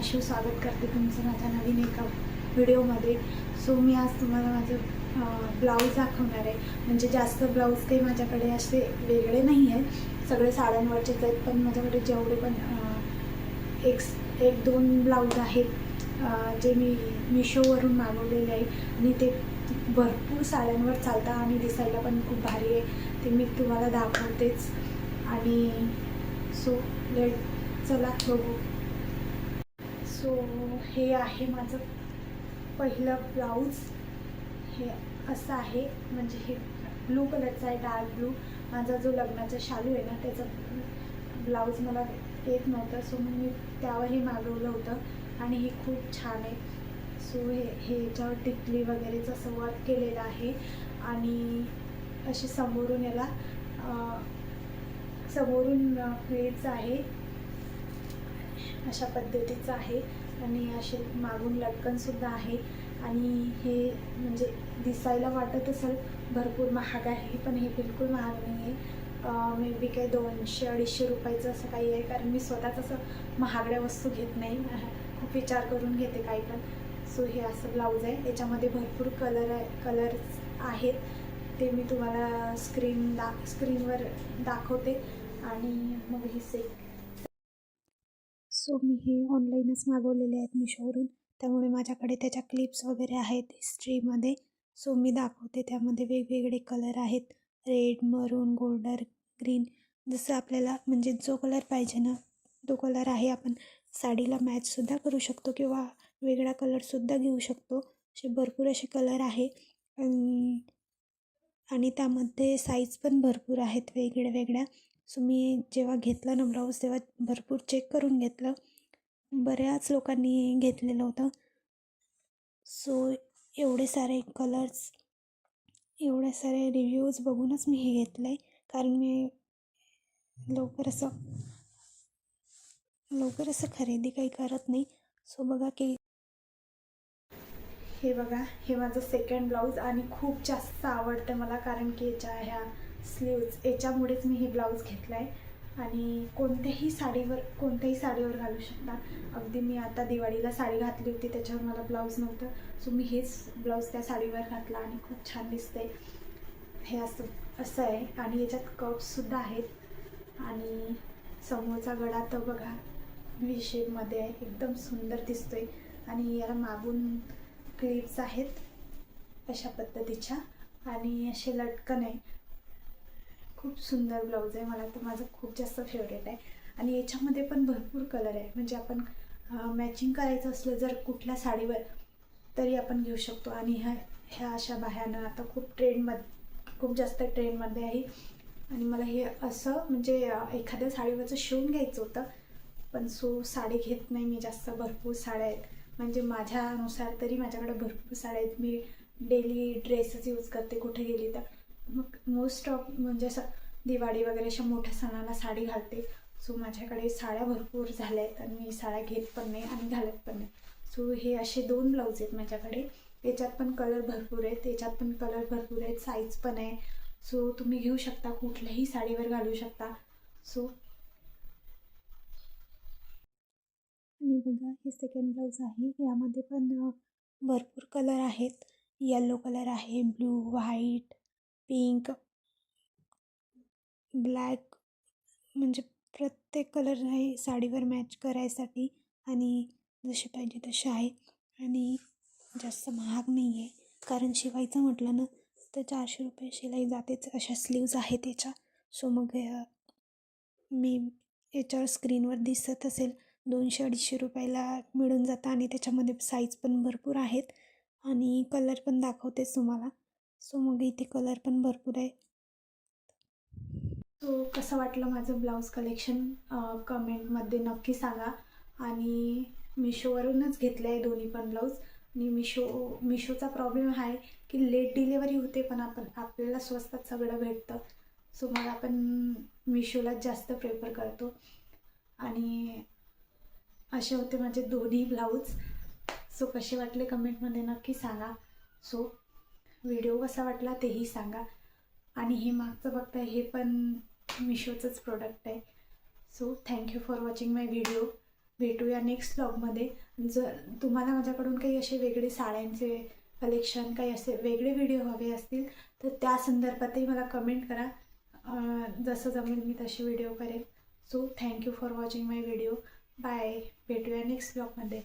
आशू स्वागत करते तुमचं माझ्या नवीन एका व्हिडिओमध्ये. सो मी आज तुम्हाला माझं ब्लाऊज दाखवणार आहे. म्हणजे जास्त ब्लाऊज काही माझ्याकडे असे वेगळे नाही आहेत, सगळे साड्यांवरचेच आहेत. पण माझ्याकडे जेवढे पण एक दोन ब्लाऊज आहेत जे मी मिशोवरून मागवलेले आहे आणि ते भरपूर साड्यांवर चालतात आणि दिसायला पण खूप भारी आहे. ते मी तुम्हाला दाखवतेच. आणि सो चला बघू. सो हे आहे माझं पहिलं ब्लाऊज. हे असं आहे, म्हणजे हे ब्लू कलरचा आहे, डार्क ब्लू. माझा जो लग्नाचा शालू आहे ना, त्याचा ब्लाऊज मला येत नव्हतं, सो मी त्यावरही मागवलं होतं आणि हे खूप छान आहे. सो हे याच्यावर टिकली वगैरेचं असं वर्क केलेलं आहे आणि असे समोरून याला समोरून प्लेट्स आहे, अशा पद्धतीचं आहे आणि असे मागून लटकनसुद्धा आहे. आणि हे म्हणजे दिसायला वाटत असेल भरपूर महाग आहे, पण हे बिलकुल महाग नाही आहे. मे बी काही 200-250 रुपयाचं असं काही आहे, कारण मी स्वतःच असं महागड्या वस्तू घेत नाही, खूप विचार करून घेते काही पण. सो हे असं ब्लाऊज आहे, याच्यामध्ये भरपूर कलर्स आहेत, ते मी तुम्हाला स्क्रीनवर दाखवते. आणि मग हे सो मी हे ऑनलाईनच मागवलेले आहेत मिशोवरून, त्यामुळे माझ्याकडे त्याच्या क्लिप्स वगैरे आहेत हिस्ट्रीमध्ये. सो मी दाखवते. त्यामध्ये वेगवेगळे कलर आहेत, रेड, मरून, गोल्डन, ग्रीन. जसं आपल्याला म्हणजे जो कलर पाहिजे ना तो कलर आहे. आपण साडीला मॅचसुद्धा करू शकतो किंवा वेगळा कलरसुद्धा घेऊ शकतो. असे भरपूर असे कलर आहे आणि त्यामध्ये साईज पण भरपूर आहेत वेगळ्या वेगळ्या. सो मी जेव्हा घेतलं ना ब्लाऊज तेव्हा भरपूर चेक करून घेतलं, बऱ्याच लोकांनी घेतलेलं होतं. सो एवढे सारे कलर्स, एवढे सारे रिव्ह्यूज बघूनच मी हे घेतलं आहे, कारण मी लवकर असं खरेदी काही करत नाही. सो बघा की हे बघा, हे माझं सेकंड ब्लाऊज आणि खूप जास्त आवडतं मला, कारण की ह्या स्लीव्ज याच्यामुळेच मी हे ब्लाऊज घेतलं आहे. आणि कोणत्याही साडीवर घालू शकता. अगदी मी आता दिवाळीला साडी घातली होती, त्याच्यावर मला ब्लाऊज नव्हतं, सो मी हेच ब्लाऊज त्या साडीवर घातला आणि खूप छान दिसते. हे असं आहे आणि याच्यात कप्ससुद्धा आहेत आणि समोरचा गळा तर बघा व्ही शेपमध्ये आहे, एकदम सुंदर दिसतोय. आणि याला मागून क्लिप्स आहेत अशा पद्धतीच्या आणि असे लटकन आहे. खूप सुंदर ब्लाऊज आहे, मला तर माझं खूप जास्त फेवरेट आहे. आणि याच्यामध्ये पण भरपूर कलर आहे, म्हणजे आपण मॅचिंग करायचं असलं जर कुठल्या साडीवर तरी आपण घेऊ शकतो. आणि ह्या अशा बाह्यानं आता खूप जास्त ट्रेंडमध्ये आहे. आणि मला हे असं म्हणजे एखाद्या साडीवरचं शिवून घ्यायचं होतं, पण साडी घेत नाही मी जास्त. भरपूर साड्या आहेत, म्हणजे माझ्यानुसार तरी माझ्याकडे भरपूर साड्या आहेत. मी डेली ड्रेसच यूज करते कुठे गेली तर. मग मोस्ट ऑफ म्हणजे असं दिवाळी वगैरे अशा मोठ्या सणाला साडी घालते. सो माझ्याकडे साड्या भरपूर झाल्या आहेत आणि मी साड्या घेत पण नाही आणि घालत पण नाही. सो हे असे 2 ब्लाऊज आहेत माझ्याकडे. याच्यात पण कलर भरपूर आहेत, साईज पण आहे. सो तुम्ही घेऊ शकता, कुठल्याही साडीवर घालू शकता. सो आणि बघा, हे सेकंड ब्लाऊज आहे. यामध्ये पण भरपूर कलर आहेत. येलो कलर आहे, ब्लू, व्हाईट, पिंक, ब्लॅक, म्हणजे प्रत्येक कलर आहे साडीवर मॅच करायसाठी आणि जसे पाहिजे तसे आहे. आणि जास्त महाग नाही आहे, कारण शिवायचं म्हटलं ना तर 400 रुपये शिलाई जातेच. अशा स्लीव्ज आहेत याच्या. सो मग मी याच्यावर स्क्रीनवर दिसत असेल 200-250 रुपयाला मिळून जातं आणि त्याच्यामध्ये साईज पण भरपूर आहेत आणि कलर पण दाखवतेच तुम्हाला. सो मग इथे कलर पण भरपूर आहे. सो कसं वाटलं माझं ब्लाऊज कलेक्शन कमेंटमध्ये नक्की सांगा. आणि मिशोवरूनच घेतलं आहे दोन्ही पण ब्लाऊज. आणि मिशोचा प्रॉब्लेम हा आहे की लेट डिलेवरी होते, पण आपल्याला स्वस्तात सगळं भेटतं. सो मला पण मिशोलाच जास्त प्रेफर करतो. आणि असे होते माझे दोन्ही ब्लाऊज. सो कसे वाटले कमेंटमध्ये नक्की सांगा. सो व्हिडिओ कसा वाटला तेही सांगा. आणि हे मागचं बघताय हे पण मिशोचंच प्रोडक्ट आहे. So thank you for watching my video. भेटूया नेक्स्ट व्लॉगमध्ये. जर तुम्हाला माझ्याकडून काही असे वेगळे साड्यांचे कलेक्शन, काही असे वेगळे व्हिडिओ हवे असतील तर त्या संदर्भातही मला कमेंट करा. जसं जमेल मी तसे व्हिडिओ करेल. So thank you for watching my video. Bye. भेटूया नेक्स्ट व्लॉगमध्ये.